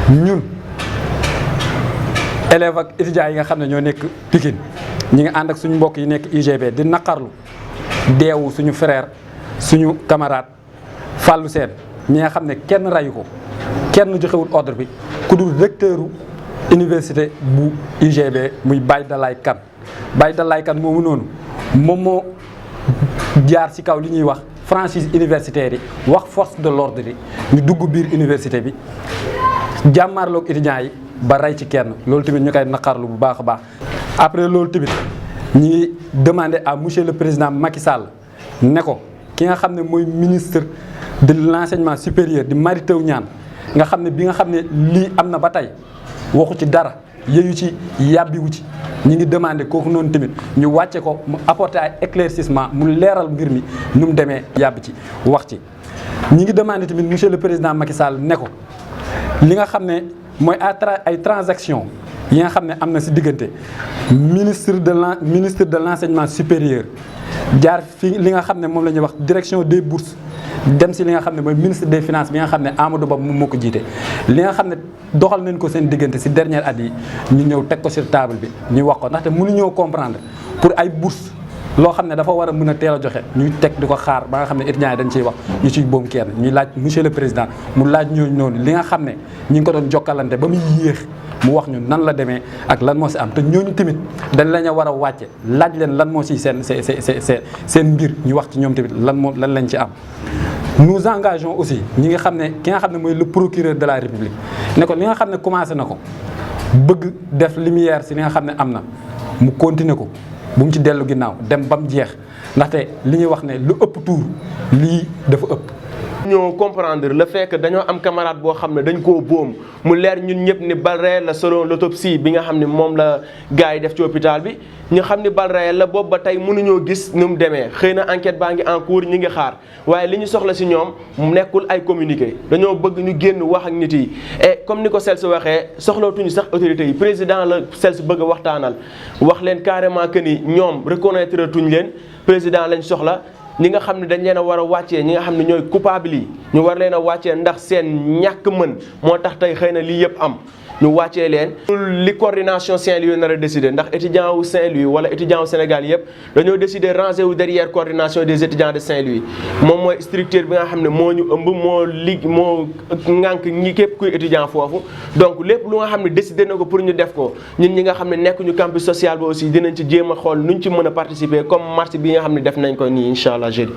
ñun élèves ak étudiants yi nga xam ne ñoo nekk Pikine ñi ngi ànd ak suñu mbokk yi nekk UGB di naqarlu deewu suñu frère suñu camarade Fallou Sène ñi nga xam ne kenn rayu ko kenn joxewul ordre bi ku dul recteuru université bu UGB muy Baye Dalaye Kane Baye Dalaye Kane moomu noonu moom moo jaar ci kaw li ñuy wax franchise universitaire yi wax force de l'ordre yi ñu dugg biir université bi jàmmaarloog étudiants yi ba rey ci kenn loolu tamit ñu koy naqarlu bu baax a baax. après loolu tamit ñi ngi demander à monsieur le président Macky Sall ne ko ki nga xam ne mooy ministre de l'enseignement supérieur di Mary Teuw Niane nga xam ne bi nga xam ne lii am na ba tey waxu ci dara yéyu ci yàbbiwu ci ñi ngi demander kooku noonu tamit ñu wàcce ko mu apporter ay éclaircissement mu leeral mbir mi nu mu demee yàbb ci wax ci. ñi ngi demander tamit monsieur le président Macky Sall ne ko li nga xam ne mooy ay transactions yi nga xam ne am na ci diggante ministre de l'enseignement supérieur jaar fi li nga xam ne moom la ñuy wax direction des bourses dem ci li nga xam ne mooy ministre des finances bi nga xam ne Amadou Ba moom moo ko jiite. li nga xam ne doxal nañ ko seen diggante ci dernière at yi ñu ñëw teg ko sur table bi ñu wax ko ndaxte mënuñoo comprendre pour ay bourses loo xam ne dafa war a mën a teel a joxe ñuy teg di ko xaar ba nga xam ne étudiants yi dañ ciy wax ñu ciy boom kenn ñuy laaj monsieur le président mu laaj ñooñu noonu li nga xam ne ñi ngi ko doon jokkalante ba muy yéex mu wax ñu nan la demee ak lan moo ci am te ñooñu tamit dañ lañ a war a wàcce laaj leen lan moo ci seen mbir ñu wax ci ñoom tamit lan lañ ci am. nous engageons aussi ñi nga xam ne ki nga xam ne mooy le procureur de la République ne ko li nga xam ne commencé na ko bëgg def lumière ci li nga xam ne am na mu continuer ko bu mu ci dellu ginnaaw dem ba mu jeex ndaxte li ñuy wax ne lu ëpp tuur lii dafa ëpp. ñoo comprendre le fait que dañoo am camarade boo xam ne dañ koo boom mu leer ñun ñëpp ni balle réelle la selon l'autopsie bi nga xam ne moom la gars yi def ci hôpital bi ñu xam ni balle réelle la boobu ba tey mënuñoo gis nu mu demee xëy na enquête baa ngi en cours ñi ngi xaar waaye li ñu soxla ci ñoom mu nekkul ay communiqué dañoo bëgg ñu génn wax ak nit yi et comme ni ko Sels waxee soxlootuñu sax autorités yi président la Sels bëgg a waxtaanal wax leen carrément que ni ñoom reconnaître tuñ leen président lañ soxla. ñi nga xam ne dañ leen a war a wàccee ñi nga xam ne ñooy coupable yi ñu war leen a wàccee ndax seen ñàkk mën moo tax tey xëy na lii yëpp am ñu wàccee leen. li coordination Saint-Louis nar a décider ndax étudiant wu Saint-Louis wala étudiant wu Sénégal yëpp dañoo décider ranger wu derrière coordination des étudiants de Saint-Louis moom mooy structure bi nga xam ne moo ñu ëmb moo ŋànk ñi képp kuy étudiant foofu. donc lépp lu nga xam ne décider na ko pour ñu def ko ñun ñi nga xam ne nekkuñu campus social bi aussi dinañ ci jéem a xool nuñ ci mën a participer comme marche bi nga xam ne def nañ ko nii incha allah jeudi.